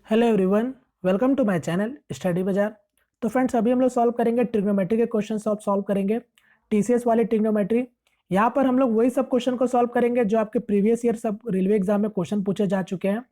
Hello everyone, welcome to my channel study bazaar. तो friends, अभी हम लोग सॉल्व करेंगे ट्रिग्नोमेट्री के क्वेश्चन सॉल्व करेंगे, टीसीएस वाली ट्रिग्नोमेट्री। यहाँ पर हम लोग वही सब क्वेश्चन को सॉल्व करेंगे जो आपके प्रीवियस ईयर सब रेलवे एग्जाम में क्वेश्चन पूछे जा चुके हैं।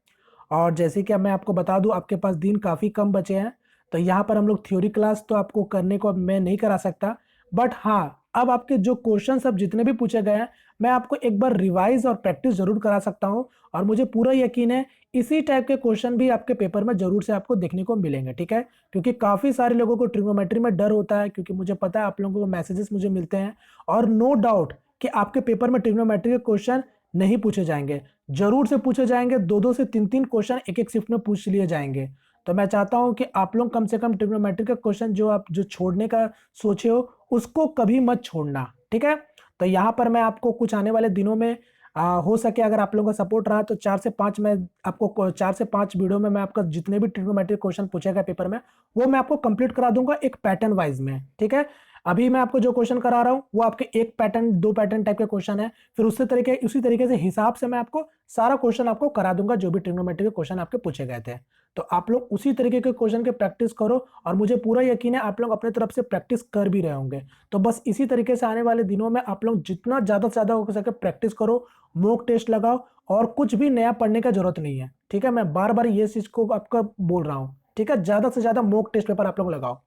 और जैसे कि अब मैं आपको बता दूं, आपके पास दिन काफ़ी कम बचे हैं, तो यहाँ पर हम लोग थ्योरी क्लास तो आपको करने को अब मैं नहीं करा सकता, बट हाँ, अब आपके जो क्वेश्चन सब जितने भी पूछे गए हैं मैं आपको एक बार रिवाइज और प्रैक्टिस जरूर करा सकता हूँ। और मुझे पूरा यकीन है इसी टाइप के क्वेश्चन भी आपके पेपर में जरूर से आपको देखने को मिलेंगे, ठीक है। क्योंकि काफ़ी सारे लोगों को ट्रिग्नोमेट्री में डर होता है, क्योंकि मुझे पता है आप लोगों को मैसेजेस मुझे मिलते हैं, और नो डाउट कि आपके पेपर में ट्रिग्नोमेट्री के क्वेश्चन नहीं पूछे जाएंगे, जरूर से पूछे जाएंगे। दो दो से तीन तीन क्वेश्चन एक एक शिफ्ट में पूछ लिए जाएंगे। तो मैं चाहता हूं कि आप लोग कम से कम ट्रिग्नोमेट्री का क्वेश्चन जो आप जो छोड़ने का सोचे हो उसको कभी मत छोड़ना, ठीक है। तो यहाँ पर मैं आपको कुछ आने वाले दिनों में हो सके अगर आप लोगों का सपोर्ट रहा तो 4 से 5 मैं आपको 4 से 5 वीडियो में मैं आपका जितने भी ट्रिग्नोमेट्री क्वेश्चन पूछेगा पेपर में वो मैं आपको कंप्लीट करा दूंगा एक पैटर्न वाइज में, ठीक है। अभी मैं आपको जो क्वेश्चन करा रहा हूं वो आपके एक पैटर्न दो पैटर्न टाइप के क्वेश्चन है, फिर उसी तरीके से हिसाब से मैं आपको सारा क्वेश्चन आपको करा दूंगा जो भी ट्रिग्नोमेट्री के क्वेश्चन आपके पूछे गए थे। तो आप लोग उसी तरीके के क्वेश्चन के प्रैक्टिस करो, और मुझे पूरा यकीन है आप लोग अपने तरफ से प्रैक्टिस कर भी रहे होंगे। तो बस इसी तरीके से आने वाले दिनों में आप लोग जितना ज्यादा से ज्यादा हो सके प्रैक्टिस करो, मॉक टेस्ट लगाओ, और कुछ भी नया पढ़ने का जरूरत नहीं है, ठीक है। मैं बार बार ये चीज को आपका बोल रहा हूं, ठीक है। ज्यादा से ज्यादा मॉक टेस्ट पेपर आप लोग लगाओ।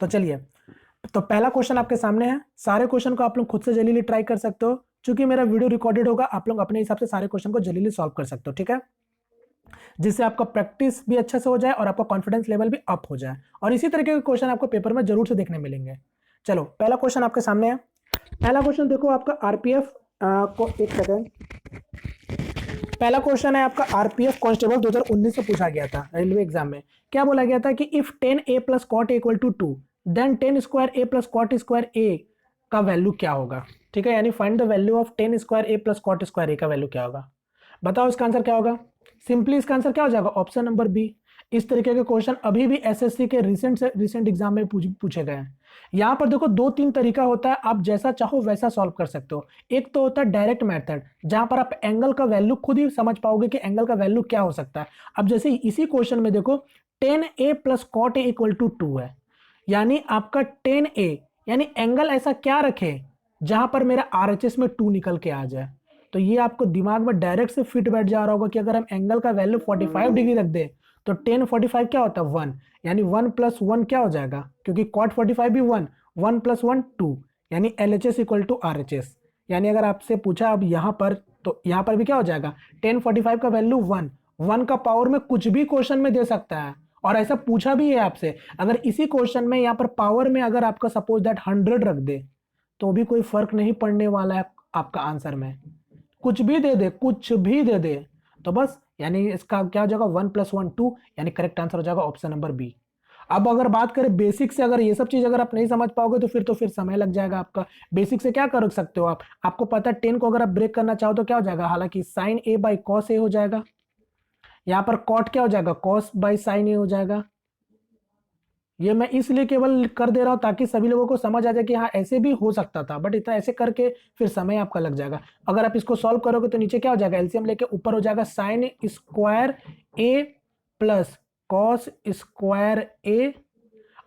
तो चलिए, तो पहला क्वेश्चन आपके सामने है। सारे क्वेश्चन को आप लोग खुद से जल्दी ट्राई कर सकते हो, क्योंकि मेरा वीडियो रिकॉर्डेड होगा, आप लोग अपने हिसाब से सारे क्वेश्चन को जल्दी सॉल्व कर सकते हो, ठीक है। जिससे आपका प्रैक्टिस भी अच्छे से हो जाए और आपका कॉन्फिडेंस लेवल भी अप हो जाए, और इसी तरीके के क्वेश्चन आपको पेपर में जरूर से देखने मिलेंगे। चलो, पहला क्वेश्चन आपके सामने है। पहला क्वेश्चन देखो आपका आरपीएफ को, एक सेकंड। पहला क्वेश्चन है आपका आरपीएफ कांस्टेबल 2019 से पूछा गया था रेलवे एग्जाम में। क्या बोला गया था कि if 10a plus cot equal to 2 then 10 square a plus cot square a का वैल्यू क्या होगा, ठीक है। यानी find the value of 10 square a plus cot square a का वैल्यू क्या होगा। बताओ इसका आंसर क्या होगा। सिंपली इसका आंसर क्या हो जाएगा, ऑप्शन नंबर बी। इस तरीके के क्वेश्चन अभी भी एसएससी के रिसेंट एग्जाम में पूछे गए हैं। यहां पर देखो दो तीन तरीका होता है, आप जैसा चाहो वैसा सॉल्व कर सकते हो। एक तो होता है डायरेक्ट मेथड, जहां पर आप एंगल का वैल्यू खुद ही समझ पाओगे कि एंगल का वैल्यू क्या हो सकता है। अब जैसे इसी क्वेश्चन में देखो 10a plus cot A equal to 2 है, यानी आपका 10a यानी एंगल ऐसा क्या रखे जहां पर मेरा आरएचएस में 2 निकल के आ जाए। तो ये आपको दिमाग में डायरेक्ट से फिट बैठ जा रहा होगा कि अगर हम एंगल का वैल्यू 45 डिग्री रख दे तो 10 45 क्या होता है 1, यानी 1 प्लस 1 क्या हो जाएगा, क्योंकि कॉट 45 भी 1, 1 प्लस 1 2, यानी LHS इक्वल टू RHS। यानी अगर आपसे पूछा अब यहाँ पर, तो यहाँ पर भी क्या हो जाएगा 10 45 का वैल्यू 1, 1 का पावर में कुछ भी क्वेश्चन में दे सकता है, और ऐसा पूछा भी है आपसे। अगर इसी क्वेश्चन में यहाँ पर पावर में अगर आपका सपोज दैट 100 रख दे तो भी कोई फर्क नहीं पड़ने वाला है आपका आंसर में। कुछ भी दे दे, कुछ भी दे दे, तो बस यानी इसका क्या हो जाएगा 1 प्लस 1 2, यानी करेक्ट आंसर हो जाएगा ऑप्शन नंबर बी। अब अगर बात करें बेसिक से, अगर ये सब चीज अगर आप नहीं समझ पाओगे तो फिर समय लग जाएगा आपका। बेसिक से क्या कर सकते हो आप, आपको पता है 10 को अगर आप ब्रेक करना चाहो तो क्या हो जाएगा, हालांकि sign A by cos A हो जाएगा। यहाँ पर कॉट क्या हो जाएगा, कॉस बाई साइन ए हो जाएगा। ये मैं इसलिए केवल कर दे रहा हूं ताकि सभी लोगों को समझ आ जाए कि हाँ ऐसे भी हो सकता था, बट इतना ऐसे करके फिर समय आपका लग जाएगा। अगर आप इसको सॉल्व करोगे तो नीचे क्या हो जाएगा, एलसीएम लेके ऊपर हो जाएगा साइन स्क्वायर ए प्लस कॉस स्क्वायर ए,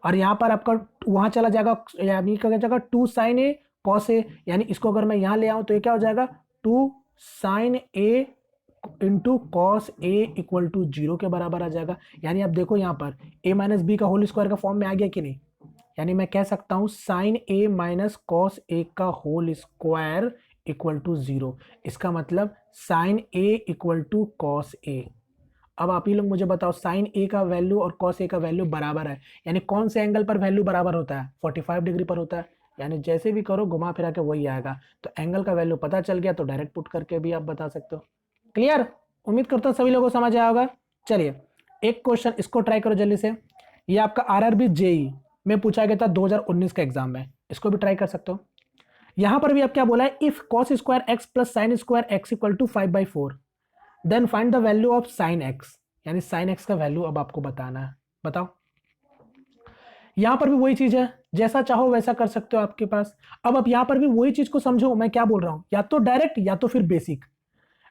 और यहाँ पर आपका वहां चला जाएगा, यानी क्या जाएगा 2 साइन ए कॉस ए, यानी इसको अगर मैं यहाँ ले आऊं तो ये क्या हो जाएगा 2 sine A into cos A equal to 0 के बराबर आ जाएगा। यानी आप देखो यहाँ पर a माइनस बी का होल स्क्वायर का फॉर्म में आ गया कि नहीं। यानी मैं कह सकता हूँ sine a minus cos a का होल स्क्वायर इक्वल टू 0। इसका मतलब sine a equal to cos a. अब आप ही लोग मुझे बताओ, साइन ए का वैल्यू और कॉस ए का वैल्यू बराबर है, यानी कौन से एंगल पर वैल्यू बराबर होता है, 45 डिग्री पर होता है। यानी जैसे भी करो घुमा फिरा के वही आएगा। तो एंगल का वैल्यू पता चल गया तो डायरेक्ट पुट करके भी आप बता सकते हो। क्लियर, उम्मीद करता हूं सभी लोगों को समझ आया होगा। चलिए एक क्वेश्चन इसको ट्राई करो जल्दी से। ये आपका आरआरबी जेई में पूछा गया था 2019 का एग्जाम में, इसको भी ट्राई कर सकते हो। यहां पर भी आप क्या बोला है, if cos square X plus sine square X equal to 5/4 then find the value of sine X, यानी साइन एक्स का वैल्यू अब आपको बताना है। बताओ, यहां पर भी वही चीज है, जैसा चाहो वैसा कर सकते हो आपके पास। अब आप यहां पर भी वही चीज को समझो मैं क्या बोल रहा हूं, या तो डायरेक्ट या तो फिर बेसिक।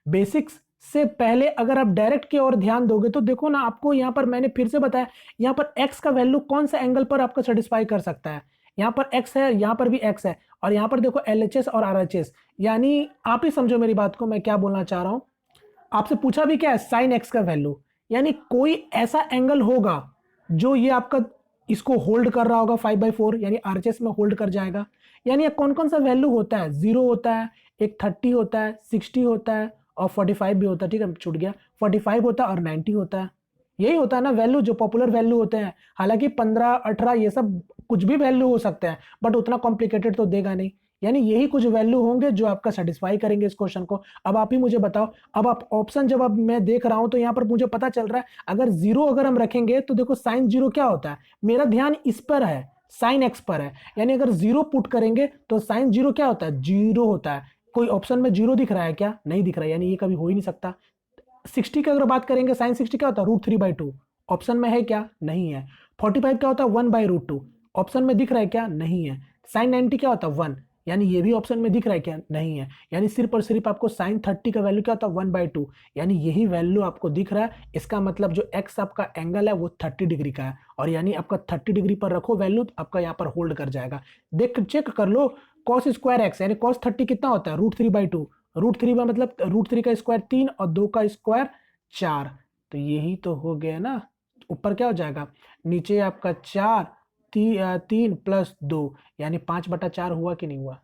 बेसिक्स से पहले अगर आप डायरेक्ट की ओर ध्यान दोगे तो देखो ना, आपको यहाँ पर मैंने फिर से बताया, यहाँ पर x का वैल्यू कौन सा एंगल पर आपका सेटिस्फाई कर सकता है। यहाँ पर x है, यहाँ पर भी x है, और यहाँ पर देखो LHS और RHS, यानी आप ही समझो मेरी बात को, मैं क्या बोलना चाह रहा हूँ। आपसे पूछा भी क्या है, साइन x का वैल्यू, यानी कोई ऐसा एंगल होगा जो ये आपका इसको होल्ड कर रहा होगा 5/4, यानी RHS में होल्ड कर जाएगा। यानी कौन कौन सा वैल्यू होता है, 0 होता है, एक 30 होता है, 60 होता है, और 45 भी होता है। ठीक है, छूट गया, 45 होता है और 90 होता है। यही होता है ना वैल्यू, जो पॉपुलर वैल्यू होते हैं। हालांकि 15, 18 ये सब कुछ भी वैल्यू हो सकते हैं, बट उतना कॉम्प्लिकेटेड तो देगा नहीं। यानी यही कुछ वैल्यू होंगे जो आपका सेटिस्फाई करेंगे इस क्वेश्चन को। अब आप ही मुझे बताओ, अब आप ऑप्शन जब अब मैं देख रहा हूं तो यहां पर मुझे पता चल रहा है, अगर 0 अगर हम रखेंगे तो देखो साइन 0 क्या होता है, मेरा ध्यान इस पर है, साइन x पर है। यानी अगर 0 पुट करेंगे तो साइन 0 क्या होता है, 0 होता है। कोई ऑप्शन में 0 दिख रहा है क्या, नहीं दिख रहा है, यानी ये कभी हो ही नहीं सकता। 60 की अगर बात करेंगे, साइन 60 क्या होता है, √3/2, ऑप्शन में है क्या, नहीं है। 45 क्या होता है, 1/√2, ऑप्शन में दिख रहा है क्या, नहीं है। साइन 90 क्या होता है, 1, यानी ये भी ऑप्शन में दिख रहा है क्या, नहीं है। यानी सिर्फ और सिर्फ आपको साइन 30 का वैल्यू क्या होता है, 1/2, यानी यही वैल्यू आपको दिख रहा है। इसका मतलब जो एक्स आपका एंगल है वो 30 डिग्री का है, और यानी आपका 30 डिग्री पर रखो वैल्यू, आपका यहाँ पर होल्ड कर जाएगा। देख चेक कर लो, कॉस स्क्वायर एक्स यानी कॉस 30 कितना होता है, √3/2, √3 में मतलब √3 का स्क्वायर 3 और 2 का स्क्वायर 4, तो यही तो हो गया ना। ऊपर क्या हो जाएगा, नीचे आपका 4, 3 + 2, यानी 5/4 हुआ कि नहीं हुआ।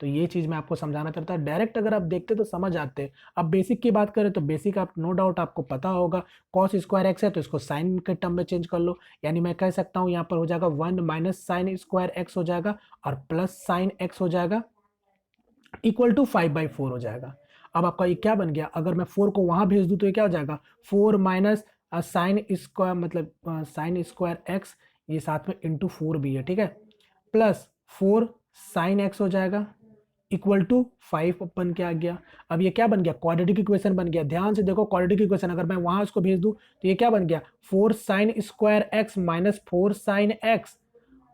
तो ये चीज मैं आपको समझाना चाहता था। डायरेक्ट अगर आप देखते तो समझ आते। अब बेसिक की बात करें तो बेसिक आप नो डाउट आपको पता होगा, कॉस स्क्वायर एक्स है तो इसको साइन के टर्म में चेंज कर लो। यानी मैं कह सकता हूँ यहाँ पर हो जाएगा 1 - साइन स्क्वायर एक्स हो जाएगा, और प्लस साइन एक्स हो जाएगा, इक्वल टू 5/4 हो जाएगा। अब आपका ये क्या बन गया, अगर मैं 4 को वहां भेज दूं तो ये क्या हो जाएगा, 4 - साइन स्क्वायर मतलब साइन स्क्वायर एक्स, ये साथ में इंटू 4 भी है, ठीक है, प्लस 4 साइन एक्स हो जाएगा, इक्वल टू 5 बन के आ गया। अब ये क्या बन गया, क्वाड्रेटिक इक्वेशन बन गया। ध्यान से देखो, क्वाड्रेटिक इक्वेशन अगर मैं वहां उसको भेज दूं तो ये क्या बन गया, 4 sign square x minus 4 sine x,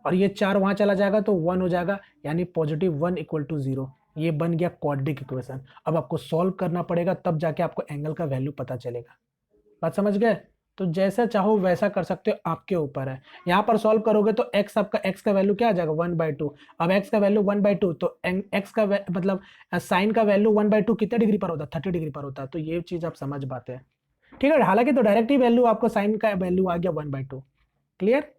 और ये 4 वहां चला जाएगा तो 1 हो जाएगा, यानी +1 = 0। ये बन गया क्वाड्रेटिक इक्वेशन। अब आपको सॉल्व करना पड़ेगा, तब जाके आपको एंगल का वैल्यू पता चलेगा। बात समझ गए। तो जैसा चाहो वैसा कर सकते हो, आपके ऊपर है। यहाँ पर सॉल्व करोगे तो x आपका x का वैल्यू क्या आ जाएगा, 1/2। अब x का वैल्यू 1/2, तो x का मतलब साइन का वैल्यू 1/2 कितने डिग्री पर होता है, 30 डिग्री पर होता है। तो ये चीज आप समझ पाते हैं, ठीक है। हालांकि तो डायरेक्ट ही वैल्यू आपको साइन का वैल्यू आ गया 1/2। क्लियर।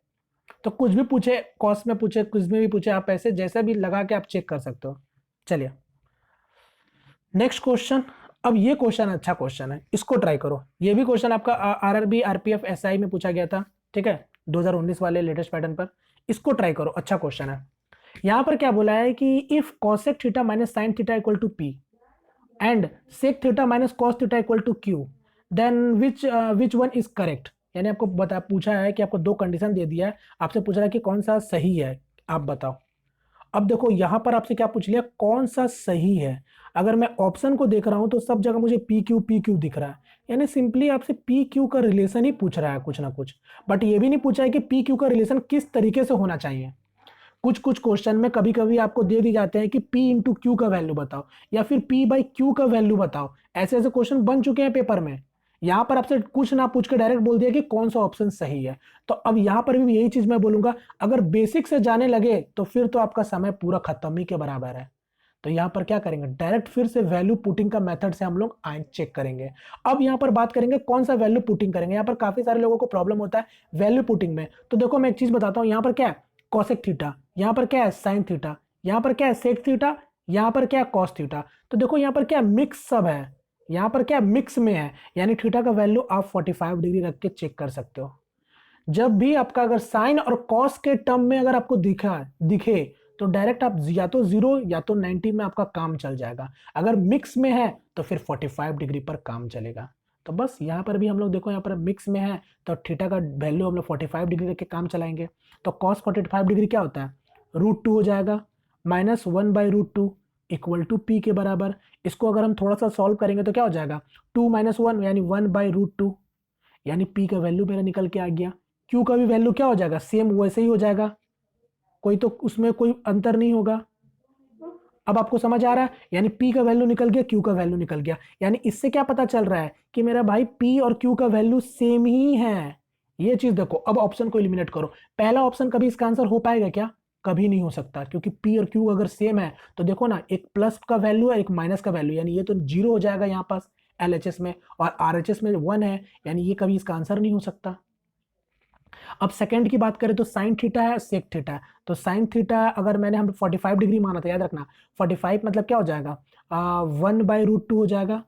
तो कुछ भी पूछे, कॉस में पूछे, कुछ में भी पूछे, आप ऐसे जैसे भी लगा के आप चेक कर सकते हो। चलिए नेक्स्ट क्वेश्चन। अब ये क्वेश्चन अच्छा क्वेश्चन है, इसको ट्राई करो। ये भी क्वेश्चन आपका RRB RPF SI में पूछा गया था, ठीक है, 2019 वाले लेटेस्ट पैटर्न पर। इसको ट्राई करो, अच्छा क्वेश्चन है। यहां पर क्या बोला है कि if cosec theta minus sine theta equal to P and sec theta minus cos theta equal to Q, then which one is correct. यानी आपको पूछा है कि आपको दो कंडीशन दे दिया है, आपसे पूछ रहा है कि कौन सा सही है, आप बताओ। अब देखो यहां पर आपसे क्या पूछ लिया, कौन सा सही है। अगर मैं ऑप्शन को देख रहा हूं तो सब जगह मुझे PQ दिख रहा है, यानी सिंपली आपसे PQ का रिलेशन ही पूछ रहा है कुछ ना कुछ। बट ये भी नहीं पूछा है कि PQ का रिलेशन किस तरीके से होना चाहिए। कुछ कुछ क्वेश्चन में कभी कभी आपको दे दी जाते हैं कि P × Q का वैल्यू बताओ, या फिर P/Q का वैल्यू बताओ। ऐसे ऐसे क्वेश्चन बन चुके हैं पेपर में। यहां पर आपसे कुछ ना पूछ के डायरेक्ट बोल दिया कि कौन सा ऑप्शन सही है। तो अब यहां पर भी यही चीज मैं बोलूंगा, अगर बेसिक से जाने लगे तो फिर तो आपका समय पूरा खत्म ही के बराबर है। तो यहां पर क्या करेंगे, डायरेक्ट फिर से वैल्यू पुटिंग का मेथड से हम लोग चेक करेंगे। अब यहां पर बात करेंगे कौन सा वैल्यू पुटिंग करेंगे। यहां पर काफी सारे लोगों को प्रॉब्लम होता है वैल्यू पुटिंग में। तो देखो मैं एक चीज बताता हूं, यहां पर क्या है cosec थीटा, यहां पर क्या है साइन थीटा, यहां पर क्या है सेक थीटा, यहां पर क्या है कॉस थीटा। तो देखो यहां पर क्या मिक्स सब है, यहां पर क्या मिक्स में है, यानी थीटा का वैल्यू आप 45 डिग्री रख के चेक कर सकते हो। जब भी आपका अगर साइन और कॉस के टर्म में अगर आपको दिखे तो डायरेक्ट आप या तो 0 या तो 90 में आपका काम चल जाएगा। अगर मिक्स में है तो फिर 45 डिग्री पर काम चलेगा। तो बस यहां पर भी हम लोग देखो, यहां पर मिक्स में है तो थीटा का वैल्यू हम लोग 45 डिग्री रख के काम चलाएंगे। तो कॉस 45 डिग्री क्या होता है, √2 हो जाएगा, -1/√2 इक्वल टू P के बराबर। इसको अगर हम थोड़ा सा सॉल्व करेंगे तो क्या हो जाएगा, 2 - 1 यानी 1/√2, यानी P का वैल्यू मेरा निकल के आ गया। Q का भी वैल्यू क्या हो जाएगा, सेम वैसे ही हो जाएगा, कोई तो उसमें कोई अंतर नहीं होगा। अब आपको समझ आ रहा है, यानी P का वैल्यू निकल गया, Q का वैल्यू निकल गया। यानी इससे क्या पता चल रहा है कि मेरा भाई P और Q का वैल्यू सेम ही है। ये चीज देखो। अब ऑप्शन को एलिमिनेट करो। पहला ऑप्शन कभी इसका आंसर हो पाएगा क्या? कभी नहीं हो सकता, क्योंकि P और Q अगर सेम है तो देखो ना, एक प्लस का वैल्यू है, एक माइनस का वैल्यू, यानी ये तो जीरो हो जाएगा यहाँ पास LHS में, और RHS में 1 है, यानी ये कभी इसका आंसर नहीं हो सकता। अब सेकंड की बात करें तो साइन थीटा है, सेक थीटा है। तो साइन थीटा अगर मैंने हम 45 डिग्री माना था, याद रखना 45 मतलब क्या हो जाएगा, 1/√2 हो जाएगा,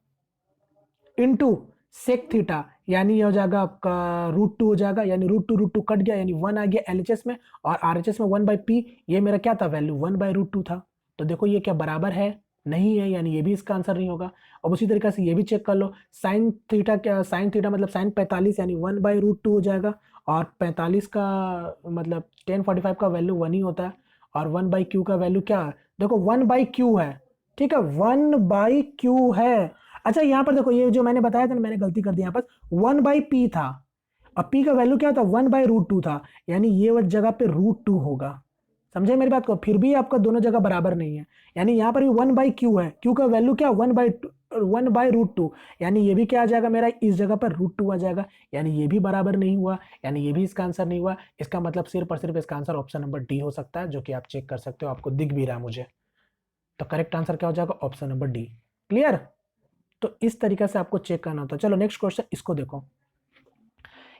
इनटू सेक थीटा, यानी ये हो जाएगा आपका √2 हो जाएगा, यानी √2 कट गया, यानी 1 आ गया LHS में, और RHS में 1/P, ये मेरा क्या था वैल्यू, 1/√2 था। तो देखो ये क्या बराबर है, नहीं है, यानी ये भी इसका आंसर नहीं होगा। अब उसी तरीके से ये भी चेक कर लो, साइन थीटा क्या, साइन थीटा मतलब साइन 45, यानी 1/√2 हो जाएगा, और 45 का मतलब tan 45 का वैल्यू 1 ही होता है, और 1/Q का वैल्यू क्या है, देखो 1/Q है, ठीक है, 1/Q है। अच्छा यहाँ पर देखो, ये जो मैंने बताया था ना, मैंने गलती कर दी यहाँ पर, 1/P था, अब P का वैल्यू क्या था, 1/√2 था, यानी ये वाली जगह पे √2 होगा। समझे मेरी बात को? फिर भी आपका दोनों जगह बराबर नहीं है, यानी यहाँ पर भी 1/Q है, Q का वैल्यू क्या, 1/√2, यानी ये भी क्या आ जाएगा मेरा, इस जगह पर √2 आ जाएगा, यानी ये भी बराबर नहीं हुआ, यानी ये भी इसका आंसर नहीं हुआ। इसका मतलब सिर्फ और सिर्फ इसका आंसर ऑप्शन नंबर डी हो सकता है, जो कि आप चेक कर सकते हो, आपको दिख भी रहा है मुझे। तो करेक्ट आंसर क्या हो जाएगा, ऑप्शन नंबर डी। क्लियर? तो इस तरीके से आपको चेक करना होता है। चलो नेक्स्ट क्वेश्चन, इसको देखो।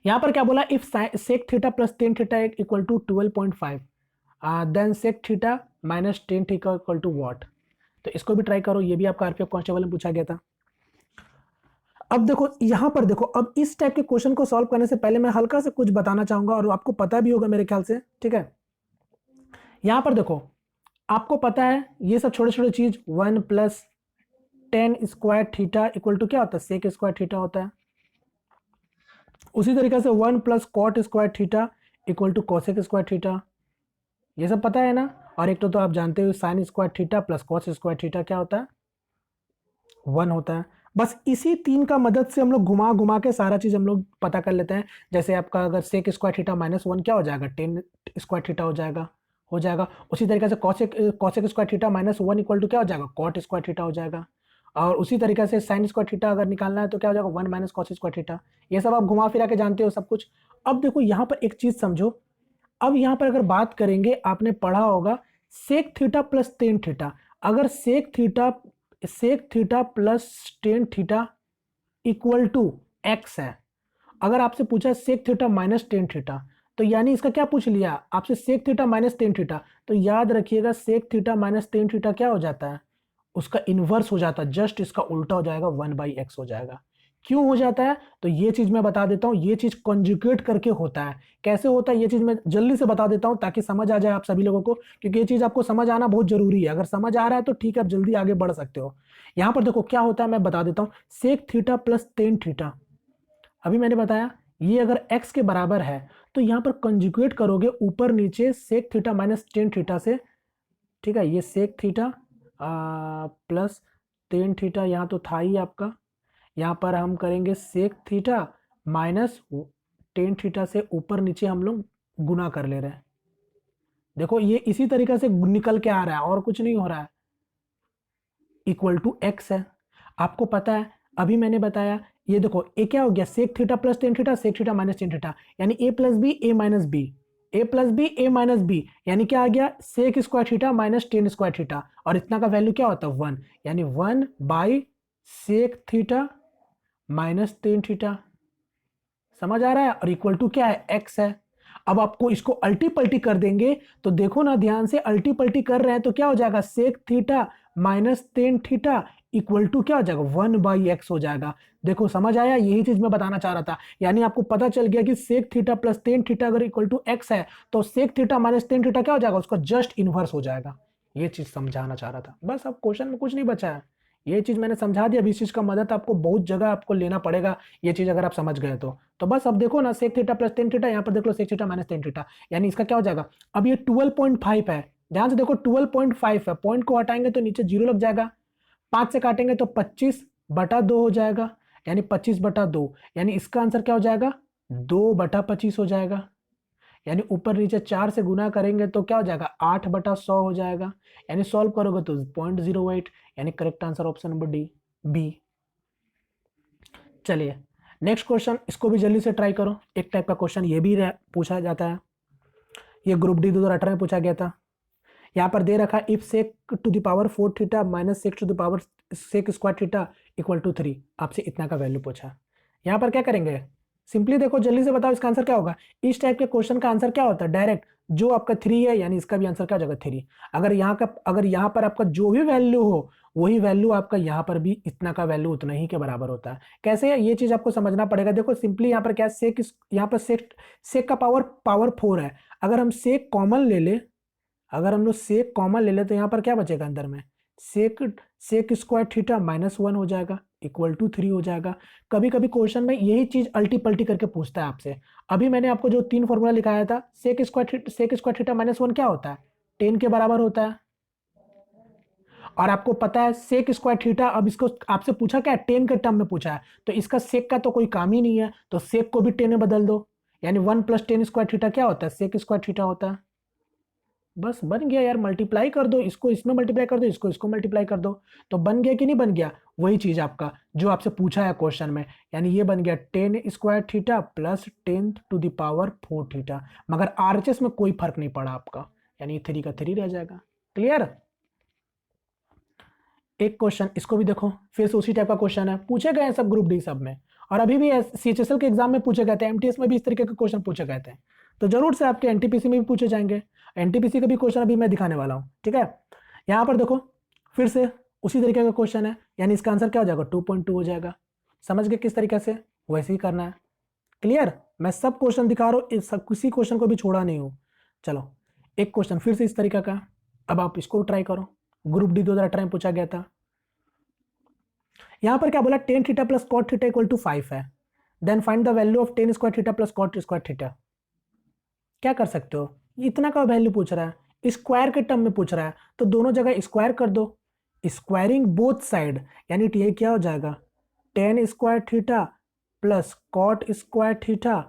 यहां पर क्या बोला, if sec theta plus tan theta equal to 12.5, then sec theta minus tan theta equal to what. तो इसको भी ट्राई करो, ये भी आपका आरपीएफ कांस्टेबल में पूछा गया था। अब देखो यहां पर देखो, अब इस टाइप के क्वेश्चन को सॉल्व करने से पहले मैं हल्का से कुछ बताना चाहूंगा, और आपको पता भी होगा मेरे ख्याल से, ठीक है। यहां पर देखो, आपको पता है ये सब छोटे छोटे चीज, 1 plus tan square theta equal to क्या होता है, सेक स्क्वायर थीटा होता है। उसी तरीके से 1 plus cot square theta equal to cosec square theta, ये सब पता है ना। और एक तो आप जानते हो sine square theta plus cos square theta क्या होता है, 1 होता है। बस इसी तीन का मदद से हम लोग घुमा घुमा के सारा चीज हम लोग पता कर लेते हैं। जैसे आपका अगर सेक स्क्वायर थीटा -1 क्या हो जाएगा, टेन स्क्वायर थीटा हो जाएगा। उसी तरीके से cosec square theta -1 equal to क्या हो जाएगा, कॉट स्क्वायर थीटा हो जाएगा। और उसी तरीके से साइन स्क्वायर थीटा अगर निकालना है तो क्या हो जाएगा, 1 माइनस कॉस स्क्वायर थीटा। ये सब आप घुमा फिरा के जानते हो सब कुछ। अब देखो यहाँ पर एक चीज समझो, अब यहाँ पर अगर बात करेंगे, आपने पढ़ा होगा sec theta plus tan theta. अगर sec theta plus tan theta equal to x है, अगर आपसे पूछा sec theta minus tan theta, तो यानी इसका क्या पूछ लिया आपसे, sec theta minus tan theta. तो याद रखिएगा sec theta minus tan theta क्या हो जाता है, उसका इनवर्स हो जाता है, जस्ट इसका उल्टा हो जाएगा, 1/x हो जाएगा। क्यों हो जाता है, तो ये चीज मैं बता देता हूं, ये चीज कॉन्जुगेट करके होता है। कैसे होता है ये चीज मैं जल्दी से बता देता हूं, ताकि समझ आ जाए आप सभी लोगों को, क्योंकि ये चीज आपको समझ आना बहुत जरूरी है। अगर समझ आ रहा है तो ठीक है, आप जल्दी आगे बढ़ सकते हो। यहां पर देखो क्या होता है, मैं बता देता हूं, sec theta plus tan theta, अभी मैंने बताया ये अगर x के बराबर है, तो यहां पर कंजुगेट करोगे ऊपर नीचे sec theta minus tan theta से, ठीक है। ये sec theta plus tan theta यहाँ तो था ही आपका, यहाँ पर हम करेंगे sec theta minus tan theta से ऊपर नीचे हम लोग गुना कर ले रहे हैं। देखो ये इसी तरीके से निकल के आ रहा है, और कुछ नहीं हो रहा है, इक्वल टू एक्स है। आपको पता है अभी मैंने बताया, ये देखो ए क्या हो गया, sec theta plus tan theta, sec theta minus tan theta, यानी A plus B A minus B, A plus B A minus B, यानी क्या आ गया, sec square theta minus tan square theta, और इतना का वैल्यू क्या होता है 1, यानी 1 sec theta minus tan theta. समझ आ रहा है? और इक्वल टू क्या है, एक्स है। अब आपको इसको अल्टी पल्टी कर देंगे, तो देखो ना ध्यान से, अल्टी पल्टी कर रहे हैं तो क्या हो जाएगा, sec theta minus tan theta equal to क्या हो जाएगा, 1/x हो जाएगा। देखो समझ आया, यही चीज मैं बताना चाह रहा था। यानी आपको पता चल गया कि sec theta plus tan theta अगर इक्वल टू एक्स है, तो sec theta minus tan theta क्या हो जाएगा, उसका जस्ट इनवर्स हो जाएगा। ये चीज समझाना चाह रहा था, बस। अब क्वेश्चन में कुछ नहीं बचा है, ये चीज मैंने समझा दिया। अब इस चीज का मदद आपको बहुत जगह आपको लेना पड़ेगा, ये चीज अगर आप समझ गए तो बस। अब देखो ना, sec theta plus tan theta, यहाँ पर देख लो sec theta minus tan theta, यानी इसका क्या हो जाएगा, अब ये 12.5 है, ध्यान से देखो 12.5 है, पॉइंट को हटाएंगे तो नीचे जीरो लग जाएगा, 5 से काटेंगे तो 25/2 हो जाएगा, यानी 25/2, यानी इसका आंसर क्या हो जाएगा, 2/25 हो जाएगा। यानी ऊपर नीचे 4 से गुना करेंगे तो क्या हो जाएगा 8/100 हो जाएगा, यानी सॉल्व करोगे तो 0.08, यानी correct answer option number D B. चलिए नेक्स्ट क्वेश्चन, इसको भी जल्दी से ट्राई करो। एक टाइप का क्वेश्चन ये भी पूछा जाता है, ये ग्रुप डी 2018 में पूछा गया था। यहाँ पर दे रखा if sec to the power 4 theta minus sec to the power sec square theta equal to 3, आपसे इतना का वैल्यू पूछा। यहाँ पर क्या करेंगे, सिंपली देखो, जल्दी से बताओ इसका आंसर क्या होगा। इस टाइप के क्वेश्चन का आंसर क्या होता है, डायरेक्ट जो आपका 3 है यानी इसका भी आंसर क्या हो जाएगा 3। अगर यहाँ पर आपका जो भी वैल्यू हो वही वैल्यू आपका यहाँ पर भी इतना का वैल्यू उतना ही के बराबर होता है। कैसे है ये चीज आपको समझना पड़ेगा। देखो सिंपली यहाँ पर क्या सेक, यहाँ पर सेक का पावर 4 है। अगर हम सेक कॉमन ले ले, अगर हम लोग सेक कॉमन ले ले तो यहाँ पर क्या बचेगा अंदर में, सेक स्क्वायर थीटा -1 हो जाएगा इक्वल टू 3 हो जाएगा। कभी कभी क्वेश्चन में यही चीज अल्टी पल्टी करके पूछता है आपसे। अभी मैंने आपको जो 3 फॉर्मूला लिखाया था, सेक स्क्वायर थीटा -1 क्या होता है, 10 के बराबर होता है। और आपको पता है सेक स्क्वायर थीटा, अब इसको आपसे पूछा क्या है, 10 के टर्म में पूछा है, तो इसका सेक का तो कोई काम ही नहीं है, तो सेक को भी 10 में बदल दो, यानी 1 + 10 स्क्वायर थीटा क्या होता है, सेक स्क्वायर थीटा होता है। बस बन गया यार, मल्टीप्लाई कर दो, इसको इसमें मल्टीप्लाई कर दो, इसको मल्टीप्लाई कर दो, तो बन गया कि नहीं बन गया, वही चीज आपका जो आपसे पूछा है क्वेश्चन में। यानी ये बन गया 10 square theta plus 10 to the power 4 theta, मगर आरएचएस में कोई फर्क नहीं पड़ा आपका, यानी 3 का 3 रह जाएगा। क्लियर। एक क्वेश्चन इसको भी देखो, फिर से उसी टाइप का क्वेश्चन है, पूछे गए हैं सब ग्रुप डी सब में, और अभी भी सीएचएसएल के एग्जाम में पूछे गए थे, एमटीएस में भी इस तरीके के क्वेश्चन पूछे गए थे, तो जरूर से आपके एनटीपीसी में भी पूछे जाएंगे। एनटीपीसी का भी क्वेश्चन अभी मैं दिखाने वाला हूँ, ठीक है। यहाँ पर देखो फिर से उसी तरीके का क्वेश्चन है, यानी इसका आंसर क्या हो जाएगा 2.2 हो जाएगा। समझ गए किस तरीके से, वैसे ही करना है। क्लियर, मैं सब क्वेश्चन दिखा रहा हूँ, किसी क्वेश्चन को भी छोड़ा नहीं हूँ। चलो एक क्वेश्चन फिर से इस तरीके का, अब आप इसको ट्राई करो, ग्रुप डी 2018 में पूछा गया था। यहां पर क्या बोला, tan theta plus cot theta equal to 5 है, then find the value of tan square theta plus cot square theta. क्या कर सकते हो, इतना का वैल्यू पूछ रहा है, स्क्वायर के टर्म में पूछ रहा है, तो दोनों जगह स्क्वायर कर दो, स्क्वायरिंग बोथ साइड, यानी ये क्या हो जाएगा, tan square theta plus cot square theta,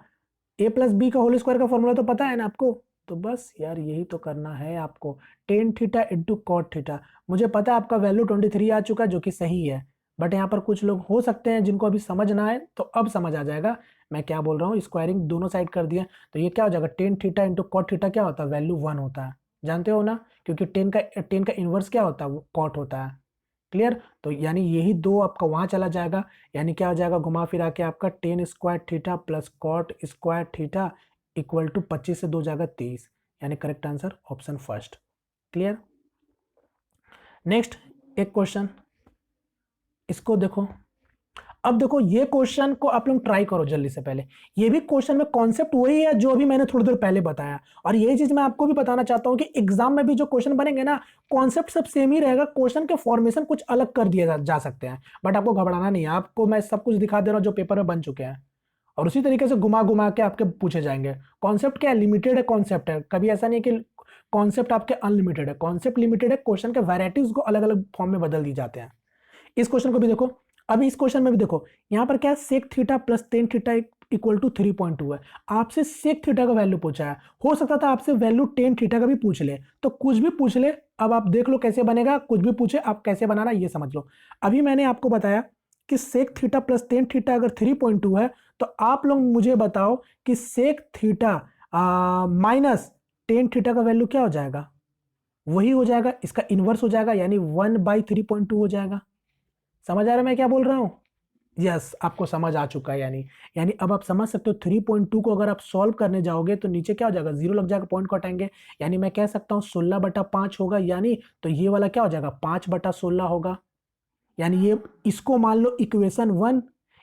a plus b का होल स्क्वायर का फॉर्मूला तो पता है ना आपको, तो बस यार यही तो करना है आपको, tan theta into cot theta. मुझे पता है आपका वैल्यू 23 आ चुका है जो कि सही है, बट यहाँ पर कुछ लोग हो सकते हैं जिनको अभी समझ ना आए, तो अब समझ आ जाएगा मैं क्या बोल रहा हूँ। स्क्वायरिंग दोनों साइड कर दिया, तो ये क्या हो जाएगा, tan theta into cot theta क्या होता है, वैल्यू 1 होता है, जानते हो ना, क्योंकि टेन का इनवर्स क्या होता है, वो कॉट होता है। क्लियर, तो यानी यही दो आपका वहां चला जाएगा, यानी क्या हो जाएगा, घुमा फिरा के आपका tan square theta plus cot square theta equal to 25 से 2 जाएगा 23, यानी correct answer option first. Clear. Next एक क्वेश्चन, इसको देखो, अब देखो ये क्वेश्चन को आप लोग ट्राई करो जल्दी से। पहले ये भी क्वेश्चन में कॉन्सेप्ट वही है जो अभी मैंने थोड़ी देर पहले बताया, और यही चीज मैं आपको भी बताना चाहता हूं कि एग्जाम में भी जो क्वेश्चन बनेंगे ना, कॉन्सेप्ट सब सेम ही रहेगा, क्वेश्चन के फॉर्मेशन कुछ अलग कर दिए जा सकते हैं, बट आपको घबराना नहीं है, आपको मैं सब कुछ दिखा दे रहा हूं जो पेपर में बन चुके हैं, और उसी तरीके से घुमा घुमा के आपके पूछे जाएंगे। कॉन्सेप्ट क्या है, लिमिटेड है कॉन्सेप्ट है, कभी ऐसा नहीं कि कॉन्सेप्ट आपके अनलिमिटेड है, कॉन्सेप्ट लिमिटेड है, क्वेश्चन के वैरायटीज को अलग अलग फॉर्म में बदल दी जाते हैं। इस क्वेश्चन को भी देखो, अभी इस क्वेश्चन में भी देखो, यहां पर क्या है, sec theta plus tan theta equal to 3.2 है, आपसे सेक थीटा का वैल्यू पूछा है, हो सकता था आपसे वैल्यू टेन थीटा का भी पूछ ले, तो कुछ भी पूछ ले, अब आप देख लो कैसे बनेगा, कुछ भी पूछे आप कैसे बनाना ये समझ लो। अभी मैंने आपको बताया कि sec theta plus tan theta अगर 3.2 है, तो आप लोग मुझे बताओ कि sec theta minus tan theta का वैल्यू क्या हो जाएगा, वही हो जाएगा, इसका इनवर्स हो जाएगा, यानी 1/3.2 हो जाएगा। समझ आ रहा है मैं क्या बोल रहा हूं, यस आपको समझ आ चुका है, यानी अब आप समझ सकते हो 3.2 को अगर आप सॉल्व करने जाओगे तो नीचे क्या हो जाएगा, 0 लग जाएगा, पॉइंट कटाएंगे, यानी मैं कह सकता हूं 16/5 होगा, यानी तो ये वाला क्या हो जाएगा 5/16 होगा, यानी ये इसको मान लो इक्वेशन 1,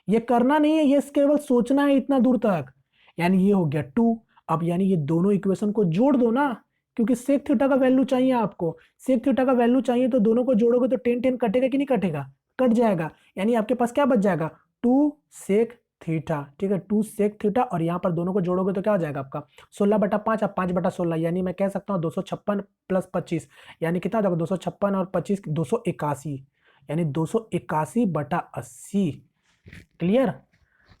ये करना नहीं है, ये केवल सोचना है इतना दूर तक, यानी ये हो गया 2। अब यानी ये दोनों इक्वेशन को जोड़ दो ना, क्योंकि सेक थीटा का वैल्यू चाहिए आपको, सेक थीटा का वैल्यू चाहिए, तो दोनों को जोड़ोगे तो 10 कटेगा कि नहीं कटेगा, कट जाएगा, यानी आपके पास क्या बच जाएगा 2 सेक थीटा, ठीक है 2 सेक थीटा, और यहाँ पर दोनों को जोड़ोगे तो क्या हो जाएगा आपका 16/5 अब 5/16, यानी मैं कह सकता हूँ 256 प्लस 25, यानी कितना हो जाएगा 256 और 25 281, यानी 281/80। क्लियर।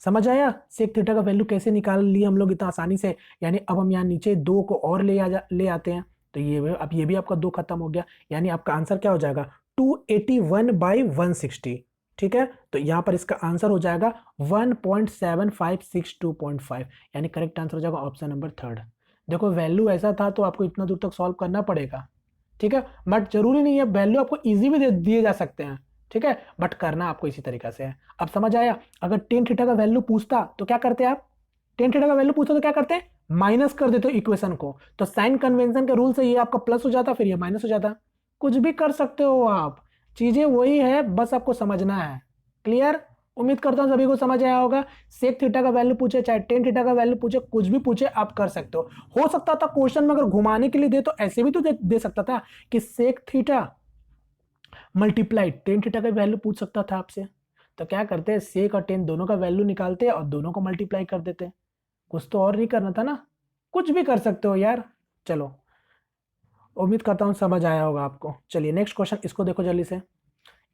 समझ आया सेक थीटा का वैल्यू कैसे निकाल लिया हम लोग इतना आसानी से। यानी अब हम यहाँ नीचे 2 को और ले आते हैं, तो अब ये भी आपका 2 खत्म हो गया। यानी आपका आंसर क्या हो जाएगा 281/160। ठीक है, तो यहाँ पर इसका आंसर हो जाएगा 1.7562.5, यानी करेक्ट आंसर हो जाएगा ऑप्शन नंबर 3। देखो वैल्यू ऐसा था तो आपको इतना दूर तक सॉल्व करना पड़ेगा। ठीक है, बट जरूरी नहीं है, वैल्यू आपको इजी भी दिए जा सकते हैं। ठीक है, बट करना आपको इसी तरीका से है। अब समझ आया। अगर टेन थीटा का वैल्यू पूछता तो क्या करते आप, टेन थीटा का वैल्यू पूछता तो क्या करते हैं, माइनस कर देते हो इक्वेशन को। तो साइन कन्वेंशन के रूल से ये आपका प्लस हो जाता, फिर ये माइनस हो जाता। कुछ भी कर सकते हो आप, चीजें वही है, बस आपको समझना है। क्लियर, उम्मीद करता हूं सभी को समझ आया होगा। सेक थीटा का वैल्यू पूछे चाहे टेन थीटा का वैल्यू पूछे, कुछ भी पूछे आप कर सकते हो सकता था क्वेश्चन में अगर घुमाने के लिए दे तो ऐसे भी तो दे सकता था कि sec theta multiply tan theta का वैल्यू पूछ सकता था आपसे। तो क्या करते हैं, सेक और टेन दोनों का वैल्यू निकालते और दोनों को मल्टीप्लाई कर देते। कुछ तो और नहीं करना था ना, कुछ भी कर सकते हो यार। चलो, उम्मीद करता हूं समझ आया होगा आपको। चलिए नेक्स्ट क्वेश्चन, इसको देखो जल्दी से।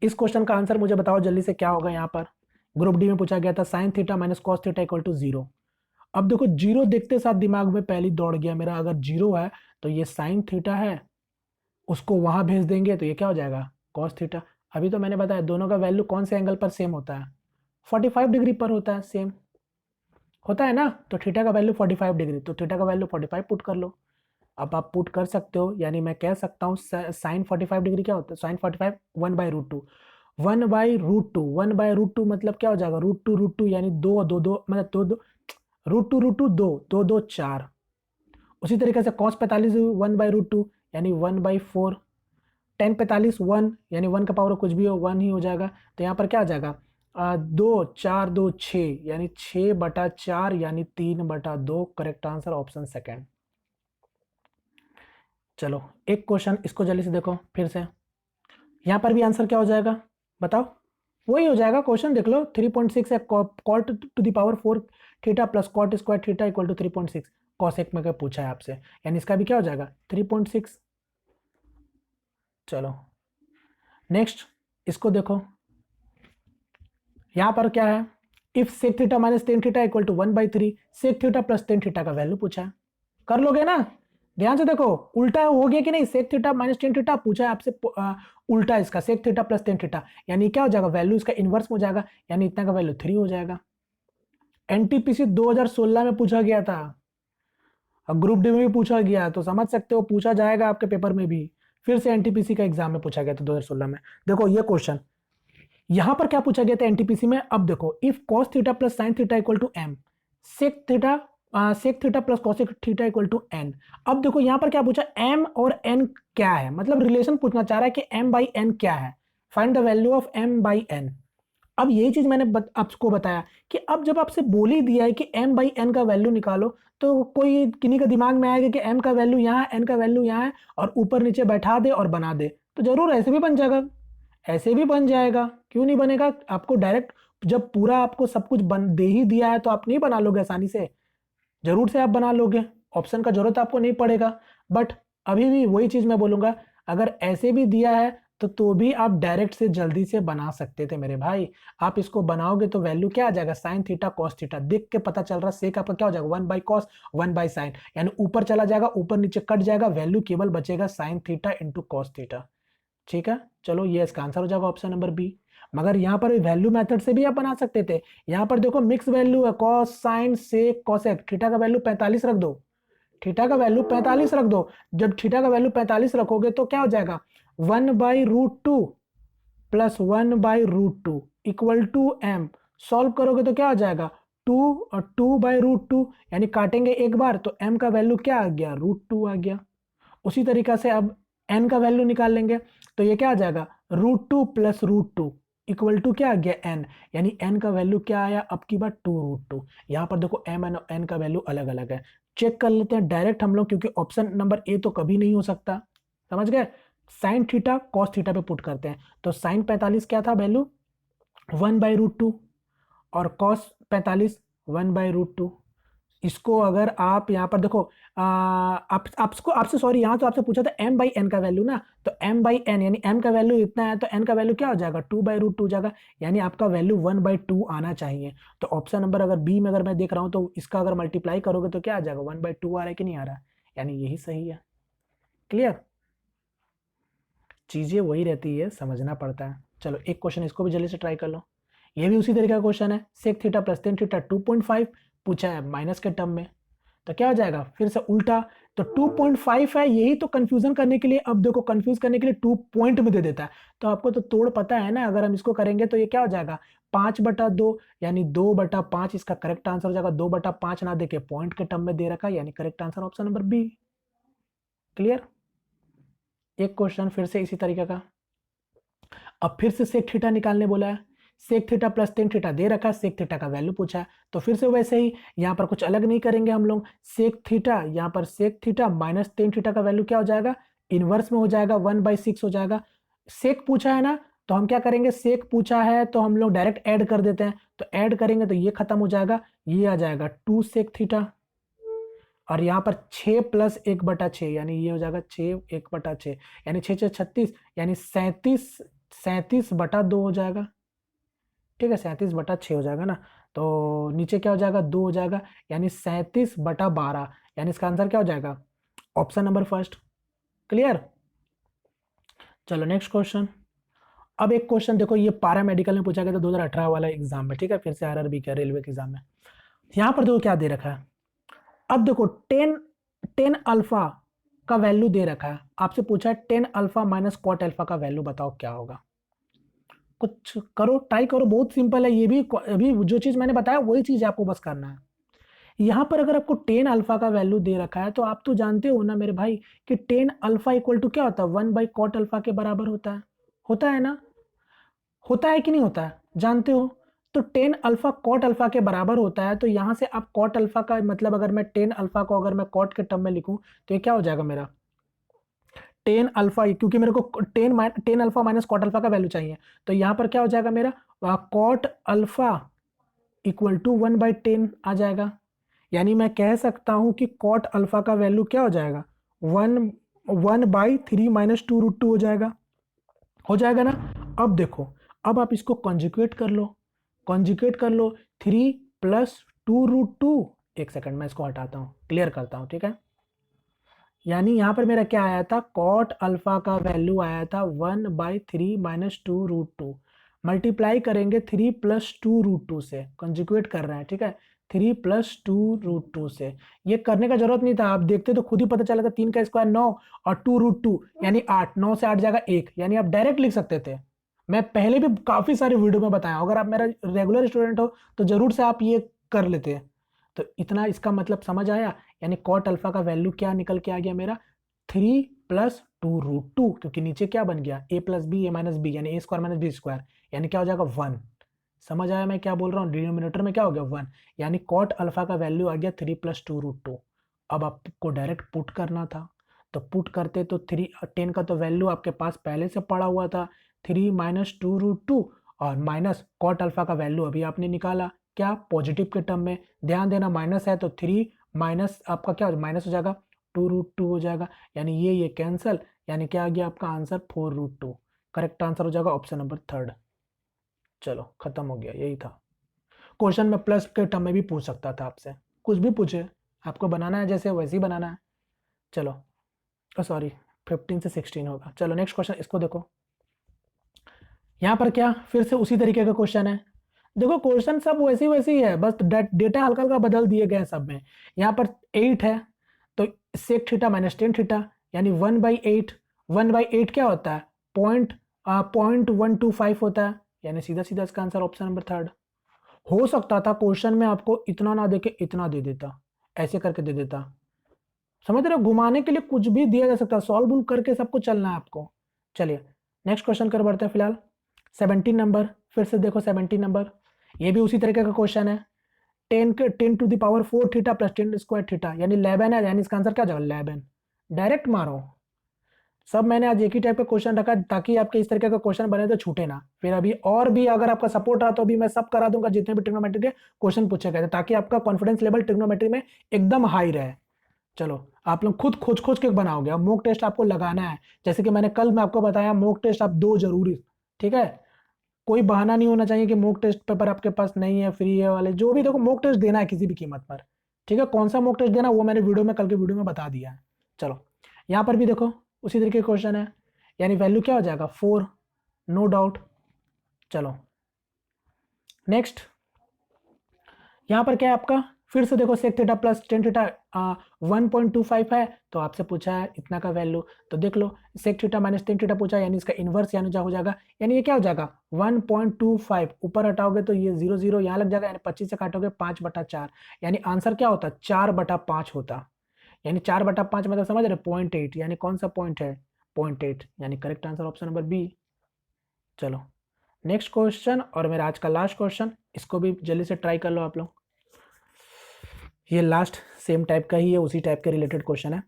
इस क्वेश्चन का आंसर मुझे बताओ जल्दी से क्या होगा। यहाँ पर ग्रुप डी में पूछा गया था sine theta minus cos theta equal to 0। अब देखो जीरो देखते साथ दिमाग में पहले दौड़ गया मेरा, अगर जीरो है तो ये साइन थीटा है, उसको वहां भेज देंगे तो ये क्या हो जाएगा कॉस थीटा। अभी तो मैंने बताया दोनों का वैल्यू कौन से एंगल पर सेम होता है, 45 डिग्री पर होता है, सेम होता है ना। तो थीटा का वैल्यू 45 डिग्री, तो थीटा का वैल्यू 45 पुट कर लो। अब आप पुट कर सकते हो, यानी मैं कह सकता हूँ साइन 45 डिग्री क्या होता है, साइन 45 1/√2, 1/√2, 1/√2 मतलब क्या हो जाएगा √2 यानी दो दो दो मतलब दो दो √2 दो दो दो 4। उसी तरीके से कॉस 45 1/√2 यानी 1/4, टेन 45 1 यानी 1 का पावर कुछ भी हो 1 ही हो जाएगा। तो यहाँ पर क्या आ जाएगा 2 4 2 6 यानी 6/4 यानी 3/2। Correct answer option second. चलो एक क्वेश्चन इसको जल्दी से देखो फिर से। यहाँ पर भी आंसर क्या हो जाएगा बताओ, वही हो जाएगा क्वेश्चन देख लो। 3.6 है, cot to the power 4 theta plus cot square theta equal to 3.6 cosec में क्या पूछा है आपसे, यानी इसका भी क्या हो जाएगा 3.6। चलो नेक्स्ट इसको देखो। यहां पर क्या है, if sec theta minus tan theta equal to 1/3 sec theta plus tan theta का वैल्यू पूछा है। कर लोगे ना, ध्यान से देखो उल्टा हो गया कि नहीं, sec theta minus tan theta पूछा है आपसे, उल्टा इसका sec theta plus tan theta, यानी क्या हो जाएगा वैल्यू इसका इनवर्स हो जाएगा, यानी इतना का वैल्यू 3 हो जाएगा। एनटीपीसी 2016 में पूछा गया था, अब ग्रुप डी में भी पूछा गया, तो समझ सकते हो पूछा जाएगा आपके पेपर में भी। फिर से एनटीपीसी का एग्जाम में पूछा गया था 2016 में। देखो ये क्वेश्चन यहां पर क्या पूछा गया था एनटीपीसी में। अब देखो if cos theta plus sine theta equal to M, sec theta plus cosec theta equal to N. अब देखो यहां पर क्या पूछा, एम और एन क्या है, मतलब रिलेशन पूछना चाह रहा है कि एम बाई एन क्या है, find the value of M by N. अब यही चीज मैंने आपको बताया कि अब जब आपसे बोल ही दिया है कि m बाई एन का वैल्यू निकालो, तो कोई किन्हीं का दिमाग में आएगा कि m का वैल्यू यहाँ है n का वैल्यू यहाँ है और ऊपर नीचे बैठा दे और बना दे, तो जरूर ऐसे भी बन जाएगा, ऐसे भी बन जाएगा, क्यों नहीं बनेगा। आपको डायरेक्ट जब पूरा आपको सब कुछ बन दे ही दिया है तो आप नहीं बना लोगे आसानी से, जरूर से आप बना लोगे, ऑप्शन का जरूरत आपको नहीं पड़ेगा। बट अभी भी वही चीज मैं बोलूंगा, अगर ऐसे भी दिया है तो भी आप डायरेक्ट से जल्दी से बना सकते थे मेरे भाई। आप इसको बनाओगे तो वैल्यू क्या आ जाएगा साइन थीटा कॉस थीटा, देख के पता चल रहा है सेक आपका क्या हो जाएगा 1/cos 1/sin, यानी ऊपर चला जाएगा ऊपर नीचे कट जाएगा, वैल्यू केवल बचेगा sine theta into cos theta. ठीक है, चलो ये इसका आंसर हो जाएगा ऑप्शन नंबर बी। मगर यहाँ पर वैल्यू मेथड से भी आप बना सकते थे। यहाँ पर देखो मिक्स वैल्यू है, cos sine sec cosec, theta का वैल्यू 45 रख दो, थीटा का वैल्यू 45 रख दो। जब थीटा का वैल्यू 45 रखोगे तो क्या हो जाएगा 1/√2 plus 1/√2 equal to m। Solve करोगे तो क्या आ जाएगा 2 और 2/√2, यानी काटेंगे एक बार तो m का वैल्यू क्या आ गया √2 आ गया। उसी तरीका से अब n का वैल्यू निकाल लेंगे तो ये क्या आ जाएगा √2 प्लस √2 इक्वल टू क्या आ गया n, यानी n का वैल्यू क्या आया अब की बार 2√2। यहाँ पर देखो m और n का वैल्यू अलग अलग है, चेक कर लेते हैं डायरेक्ट हम लोग, क्योंकि ऑप्शन नंबर ए तो कभी नहीं हो सकता, समझ गए। साइन थीटा कॉस थीटा पे पुट करते हैं, तो साइन 45 क्या था वैल्यू 1/√2 और कॉस 45 1/√2, इसको अगर आप यहाँ पर देखो आपसे सॉरी, यहाँ तो आपसे पूछा था m बाई एन का वैल्यू ना, तो m बाई एन यानी m का वैल्यू इतना है तो n का वैल्यू क्या हो जाएगा 2/√2 जाएगा, यानी आपका वैल्यू 1/2 आना चाहिए। तो ऑप्शन नंबर अगर बी में अगर मैं देख रहा हूँ तो इसका अगर मल्टीप्लाई करोगे तो क्या आ जाएगा 1/2 आ रहा है कि नहीं आ रहा है, यानी यही सही है। क्लियर, चीजें वही रहती है, समझना पड़ता है। चलो एक क्वेश्चन इसको भी जल्दी से ट्राई कर लो, ये भी उसी तरीके का क्वेश्चन है। Sec theta plus tan theta 2.5 पूछा है माइनस के टर्म में, तो क्या हो जाएगा फिर से उल्टा, तो 2.5 है, यही तो कंफ्यूजन करने के लिए, अब देखो कंफ्यूज करने के लिए 2 पॉइंट में दे देता है, तो आपको तो तोड़ पता है ना। अगर हम इसको करेंगे तो ये क्या हो जाएगा 5/2 यानी 2/5, इसका करेक्ट आंसर हो जाएगा 2/5 ना देके पॉइंट के टर्म में दे रखा है, यानी correct answer option number B. Clear, एक क्वेश्चन फिर से इसी तरीके का, अब फिर से सेक थीटा निकालने बोला है, sec theta plus tan theta दे रखा है, सेक थीटा का वैल्यू पूछा है, तो फिर से वैसे ही यहाँ पर कुछ अलग नहीं करेंगे हम लोग। सेक थीटा, यहाँ पर sec theta minus tan theta का वैल्यू क्या हो जाएगा, इनवर्स में हो जाएगा 1/6 हो जाएगा। सेक पूछा है ना, तो हम क्या करेंगे, सेक पूछा है तो हम लोग डायरेक्ट ऐड कर देते हैं, तो ऐड करेंगे तो ये खत्म हो जाएगा, ये आ जाएगा 2 सेक थीटा, और यहाँ पर 6 प्लस 1/6 यानी ये हो जाएगा 6 1/6 यानी 6 6 36 यानी 37/2 हो जाएगा। ठीक है, 37/6 हो जाएगा ना, तो नीचे क्या हो जाएगा 2 हो जाएगा, यानी 37/12, यानी इसका आंसर क्या हो जाएगा ऑप्शन नंबर फर्स्ट। क्लियर, चलो नेक्स्ट क्वेश्चन। अब एक क्वेश्चन देखो, ये पारा मेडिकल में पूछा गया था 2018 वाला एग्जाम में, ठीक है, फिर से आरआरबी का रेलवे के एग्जाम में। यहाँ पर देखो क्या दे रखा है, अब देखो 10 अल्फा का वैल्यू दे रखा है, आपसे पूछा है 10 अल्फा माइनस कॉट अल्फा का वैल्यू बताओ क्या होगा। कुछ करो, ट्राई करो, बहुत सिंपल है ये भी, अभी जो चीज मैंने बताया वही चीज आपको बस करना है। यहाँ पर अगर आपको 10 अल्फा का वैल्यू दे रखा है तो आप तो जानते हो ना मेरे भाई कि 10 अल्फा इक्वल टू क्या होता है 1/कॉट अल्फा के बराबर होता है ना, होता है कि नहीं होता है, जानते हो। तो 10 अल्फा कॉट अल्फा के बराबर होता है, तो यहां से आप कॉट अल्फा का मतलब अगर मैं 10 अल्फा को अगर मैं कॉट के टर्म में लिखूं तो ये क्या हो जाएगा मेरा 10 अल्फा, क्योंकि मेरे को 10 अल्फा माइनस कॉट अल्फा का वैल्यू चाहिए, तो यहां पर क्या हो जाएगा मेरा कॉट अल्फा इक्वल टू 1/10 आ जाएगा, यानी मैं कह सकता हूं कि कॉट अल्फा का वैल्यू क्या हो जाएगा 1/3 माइनस 2√2 हो जाएगा ना। अब देखो, अब आप इसको कॉन्जुगेट कर लो, 3 प्लस 2√2, एक सेकंड मैं इसको हटाता हूं, क्लियर करता हूं, ठीक है। यानी यहां पर मेरा क्या आया था, कॉट अल्फा का वैल्यू आया था 1/3 माइनस 2√2, मल्टीप्लाई करेंगे 3 प्लस 2√2 से, कंजुगेट कर रहे हैं, ठीक है, 3 प्लस 2√2 से। ये करने का जरूरत नहीं था, आप देखते तो खुद ही पता चला था, 3 का स्क्वायर 9 और 2√2 यानी 8, 9 से 8 जाएगा 1, यानी आप डायरेक्ट लिख सकते थे। मैं पहले भी काफी सारे वीडियो में बताया, अगर आप मेरा रेगुलर स्टूडेंट हो तो जरूर से आप ये कर लेते हैं। तो इतना इसका मतलब समझ आया, यानी कॉट अल्फा का वैल्यू क्या निकल के आ गया मेरा 3 प्लस 2√2, क्योंकि नीचे क्या बन गया a plus B A minus B यानी a square minus B square, यानी क्या हो जाएगा 1। समझ आया मैं क्या बोल रहा हूँ, डिनोमिनेटर में क्या हो गया 1, यानी कॉट अल्फा का वैल्यू आ गया 3 प्लस 2√2। अब आपको डायरेक्ट पुट करना था, तो पुट करते तो 10 का तो वैल्यू आपके पास पहले से पड़ा हुआ था 3 माइनस 2√2, और माइनस कॉट अल्फा का वैल्यू अभी आपने निकाला क्या पॉजिटिव के टर्म में, ध्यान देना माइनस है तो 3 माइनस आपका क्या माइनस हो जाएगा 2√2 हो जाएगा, यानी ये कैंसल, यानी क्या आ गया आपका आंसर 4√2, करेक्ट आंसर हो जाएगा ऑप्शन नंबर थर्ड। चलो खत्म हो गया, यही था क्वेश्चन में, प्लस के टर्म में भी पूछ सकता था आपसे, कुछ भी पूछे, आपको बनाना है जैसे वैसे ही बनाना है। चलो सॉरी 15 से 16 होगा। चलो नेक्स्ट क्वेश्चन, इसको देखो, यहाँ पर क्या फिर से उसी तरीके का क्वेश्चन है, देखो क्वेश्चन सब वैसे ही है, बस डेटा हल्का हल्का बदल दिए गए हैं सब में। यहाँ पर 8 है तो sec theta minus tan theta यानी 1/8, 1/8 क्या होता है 0.125 होता है, यानी सीधा सीधा इसका आंसर ऑप्शन नंबर थर्ड। हो सकता था क्वेश्चन में आपको इतना ना देके इतना दे देता, ऐसे करके दे देता, समझ रहे हो, घुमाने के लिए कुछ भी दिया जा सकता है, सॉल्व करके सबको चलना है आपको। चलिए नेक्स्ट क्वेश्चन कर बढ़ते हैं फिलहाल 17 नंबर, फिर से देखो 17 नंबर, ये भी उसी तरीके का क्वेश्चन है, 10 to the power 4 theta plus 10 square theta यानी 11 है, यानी इसका आंसर क्या हो जाएगा 11, डायरेक्ट मारो। सब मैंने आज एक ही टाइप का क्वेश्चन रखा ताकि आपके इस तरीके का क्वेश्चन बने तो छूटे ना। फिर अभी और भी अगर आपका सपोर्ट रहा तो अभी मैं सब करा दूंगा जितने भी ट्रिग्नोमेट्री के क्वेश्चन पूछे गए थे, ताकि आपका कॉन्फिडेंस लेवल ट्रिग्नोमेट्री में एकदम हाई रहे। चलो आप लोग खुद खोज खोज के बनाओगे। अब मॉक टेस्ट आपको लगाना है, जैसे कि मैंने कल मैं आपको बताया मॉक टेस्ट आप दो जरूरी, ठीक है। कोई बहाना नहीं होना चाहिए कि मॉक टेस्ट पेपर आपके पास नहीं है, फ्री है वाले, जो भी देखो मॉक टेस्ट देना है किसी भी कीमत पर, ठीक है। कौन सा मॉक टेस्ट देना वो मैंने वीडियो में, कल के वीडियो में बता दिया है। चलो यहाँ पर भी देखो उसी तरीके का क्वेश्चन है, यानी वैल्यू क्या हो जाएगा 4, नो डाउट। चलो नेक्स्ट, यहाँ पर क्या है आपका, फिर से देखो sec theta plus tan theta 1.25 है, तो आपसे पूछा है इतना का वैल्यू, तो देख लो sec theta minus tan theta पूछा है, यानी इसका इन्वर्स यानी हो जाएगा, यानी ये क्या हो जाएगा 1.25, ऊपर हटाओगे तो ये 0 0 यहाँ लग जाएगा, यानी 25 से काटोगे 5/4, यानी आंसर क्या होता 4/5 होता, यानी 4/5 मतलब समझ रहे 0.8, यानी कौन सा पॉइंट है 0.8, यानी correct answer option number B. चलो नेक्स्ट क्वेश्चन और मेरा आज का लास्ट क्वेश्चन, इसको भी जल्दी से ट्राई कर लो आप लोग। ये लास्ट सेम टाइप का ही है, उसी टाइप के रिलेटेड क्वेश्चन है।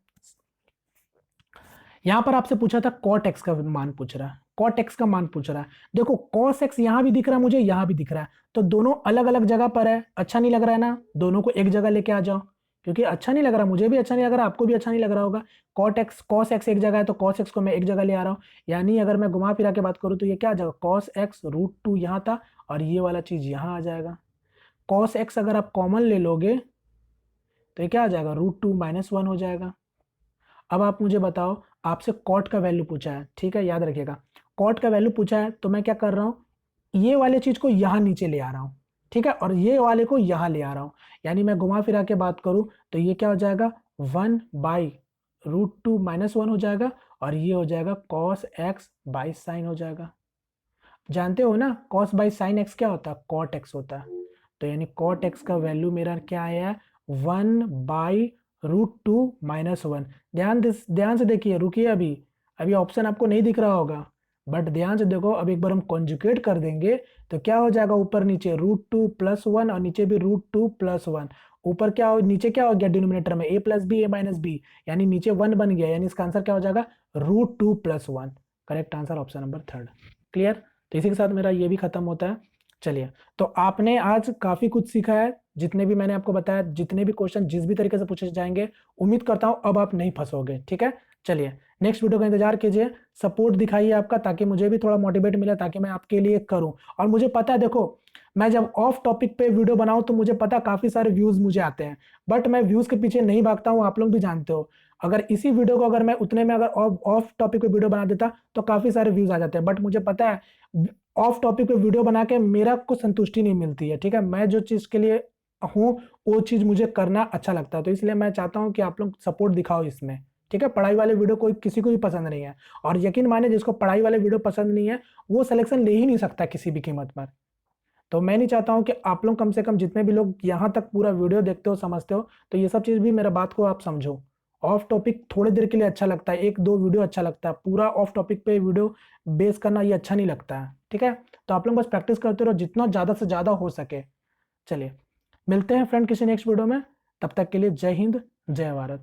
यहां पर आपसे पूछा था कॉट एक्स का मान पूछ रहा है, कॉट एक्स का मान पूछ रहा है। देखो कॉस एक्स यहां भी दिख रहा है मुझे, यहां भी दिख रहा है, तो दोनों अलग अलग जगह पर है। अच्छा नहीं लग रहा है ना, दोनों को एक जगह लेके आ जाओ, क्योंकि अच्छा नहीं लग रहा, मुझे भी अच्छा नहीं लग रहा, आपको भी अच्छा नहीं लग रहा होगा। कॉट एक्स कॉस एक्स एक जगह है, तो कॉस एक्स को मैं एक जगह ले आ रहा हूँ, यानी अगर मैं घुमा फिरा के बात करूँ तो ये क्या आ जाएगा कॉस एक्स √2 यहाँ था, और ये वाला चीज यहाँ आ जाएगा। कॉस एक्स अगर आप कॉमन ले लोगे तो ये क्या आ जाएगा √2 - 1 हो जाएगा। अब आप मुझे बताओ, आपसे कॉट का वैल्यू पूछा है, ठीक है, याद रखिएगा कॉट का वैल्यू पूछा है, तो मैं क्या कर रहा हूँ, ये वाले चीज को यहाँ नीचे ले आ रहा हूँ, ठीक है, और ये वाले को यहाँ ले आ रहा हूँ, यानी मैं घुमा फिरा के बात करूँ तो ये क्या हो जाएगा 1/√2 - 1 हो जाएगा, और ये हो जाएगा cos x बाई साइन हो जाएगा। जानते हो ना cos बाई साइन एक्स क्या होता है, cot x होता है, तो यानी cot x का वैल्यू मेरा क्या आया है 1/√2 - 1। ध्यान से देखिए, रुकिए, अभी अभी ऑप्शन आपको नहीं दिख रहा होगा, बट ध्यान से देखो, अब एक बार हम कॉन्जुगेट कर देंगे तो क्या हो जाएगा ऊपर नीचे √2 + 1 और नीचे भी √2 + 1, ऊपर क्या हो नीचे क्या हो गया डिनोमिनेटर में a + b a - b, यानी नीचे 1 बन गया, यानी इसका आंसर क्या हो जाएगा √2 + 1। Correct answer option number 3। Clear, तो इसी के साथ मेरा ये भी खत्म होता है। चलिए, तो आपने आज काफी कुछ सीखा है, जितने भी मैंने आपको बताया, जितने भी क्वेश्चन जिस भी तरीके से पूछे जाएंगे, उम्मीद करता हूं अब आप नहीं फंसोगे, ठीक है। चलिए नेक्स्ट वीडियो का इंतजार कीजिए, सपोर्ट दिखाइए आपका, ताकि मुझे भी थोड़ा मोटिवेट मिले, ताकि मैं आपके लिए करूं। और मुझे पता है, देखो मैं जब ऑफ टॉपिक पे वीडियो बनाऊं तो मुझे पता काफी सारे व्यूज मुझे आते हैं, बट मैं व्यूज के पीछे नहीं भागता हूं, आप लोग भी जानते हो। अगर इसी वीडियो को अगर मैं उतने में अगर ऑफ टॉपिक पे वीडियो बना देता तो काफी सारे व्यूज आ जाते हैं, बट मुझे पता है ऑफ टॉपिक पे वीडियो बना के मेरा को संतुष्टि नहीं मिलती है, ठीक है। मैं जो चीज के लिए हूँ वो चीज मुझे करना अच्छा लगता है, तो इसलिए मैं चाहता हूँ कि आप लोग सपोर्ट दिखाओ इसमें, ठीक है। पढ़ाई वाले वीडियो कोई किसी को भी पसंद नहीं है, और यकीन माने जिसको पढ़ाई वाले वीडियो पसंद नहीं है वो सिलेक्शन ले ही नहीं सकता किसी भी कीमत पर। तो मैं नहीं चाहता हूं कि आप लोग कम से कम जितने भी लोग यहाँ तक पूरा वीडियो देखते हो समझते हो, तो ये सब चीज भी मेरा बात को आप समझो। ऑफ टॉपिक थोड़ी देर के लिए अच्छा लगता है, 1 2 वीडियो अच्छा लगता है, पूरा ऑफ टॉपिक पे वीडियो बेस करना ये अच्छा नहीं लगता है, ठीक है। तो आप लोग बस प्रैक्टिस करते रहो जितना ज़्यादा से ज़्यादा हो सके। चलिए मिलते हैं फ्रेंड किसी नेक्स्ट वीडियो में, तब तक के लिए जय हिंद जय भारत।